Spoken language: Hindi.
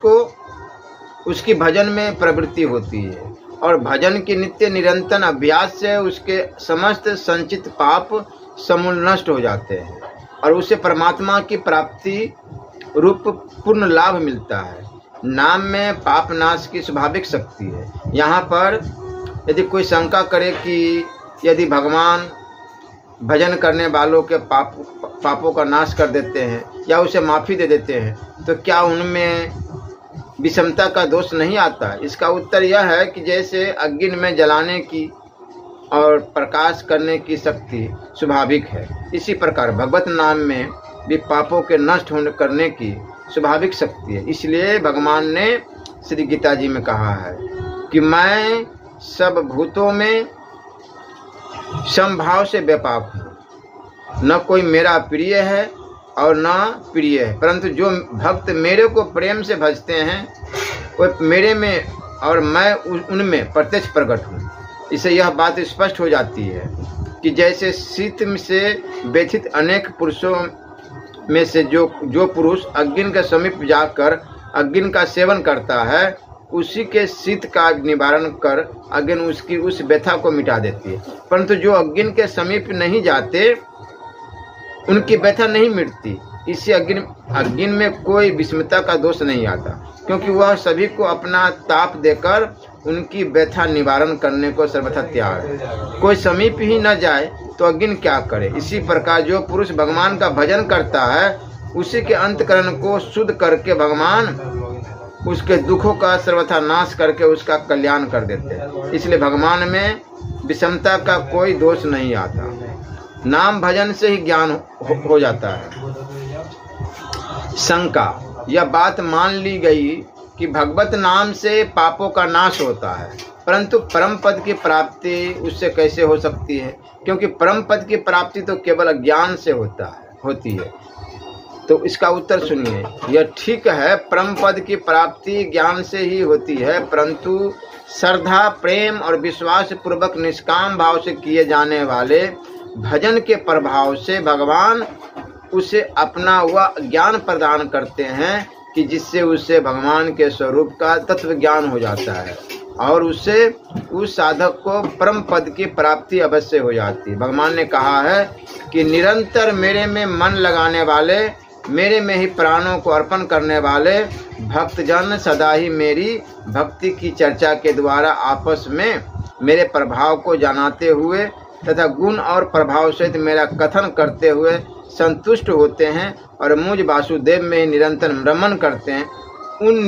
को उसकी भजन में प्रवृत्ति होती है और भजन की नित्य निरंतर अभ्यास से उसके समस्त संचित पाप समूल नष्ट हो जाते हैं और उसे परमात्मा की प्राप्ति रूप पूर्ण लाभ मिलता है। नाम में पाप नाश की स्वाभाविक शक्ति है। यहाँ पर यदि कोई शंका करे कि यदि भगवान भजन करने वालों के पापों का नाश कर देते हैं या उसे माफ़ी दे देते हैं तो क्या उनमें विषमता का दोष नहीं आता? इसका उत्तर यह है कि जैसे अग्नि में जलाने की और प्रकाश करने की शक्ति स्वाभाविक है, इसी प्रकार भगवत नाम में भी पापों के नष्ट होने करने की स्वाभाविक शक्ति है। इसलिए भगवान ने श्री गीता जी में कहा है कि मैं सब भूतों में समभाव से व्यापक हूँ, न कोई मेरा प्रिय है और न प्रिय है, परंतु जो भक्त मेरे को प्रेम से भजते हैं वो मेरे में और मैं उनमें प्रत्यक्ष प्रकट हूँ। इससे यह बात स्पष्ट हो जाती है कि जैसे शीत से व्यथित अनेक पुरुषों में से जो पुरुष अग्नि के समीप जाकर अग्नि का सेवन करता है, उसी के शीत का निवारण कर अग्नि उसकी उस व्यथा को मिटा देती है, परंतु जो अग्नि के समीप नहीं जाते उनकी व्यथा नहीं मिटती। इससे अग्नि में कोई विषमता का दोष नहीं आता, क्योंकि वह सभी को अपना ताप देकर उनकी व्यथा निवारण करने को सर्वथा तैयार है। कोई समीप ही न जाए तो अग्नि क्या करे। इसी प्रकार जो पुरुष भगवान का भजन करता है उसी के अंतकरण को शुद्ध करके भगवान उसके दुखों का सर्वथा नाश करके उसका कल्याण कर देते हैं। इसलिए भगवान में विषमता का कोई दोष नहीं आता। नाम भजन से ही ज्ञान हो जाता है। शंका, यह बात मान ली गई कि भगवत नाम से पापों का नाश होता है, परंतु परम पद की प्राप्ति उससे कैसे हो सकती है? क्योंकि परम पद की प्राप्ति तो केवल ज्ञान से होती है। तो इसका उत्तर सुनिए। यह ठीक है, परम पद की प्राप्ति ज्ञान से ही होती है, परंतु श्रद्धा, प्रेम और विश्वास पूर्वक निष्काम भाव से किए जाने वाले भजन के प्रभाव से भगवान उसे अपना वह ज्ञान प्रदान करते हैं कि जिससे उसे भगवान के स्वरूप का तत्व ज्ञान हो जाता है और उससे उस साधक को परम पद की प्राप्ति अवश्य हो जाती है। भगवान ने कहा है कि निरंतर मेरे में मन लगाने वाले, मेरे में ही प्राणों को अर्पण करने वाले भक्तजन सदा ही मेरी भक्ति की चर्चा के द्वारा आपस में मेरे प्रभाव को जानते हुए तथा गुण और प्रभाव सहित मेरा कथन करते हुए संतुष्ट होते हैं और मुझ वासुदेव में निरंतर रमन करते हैं। उन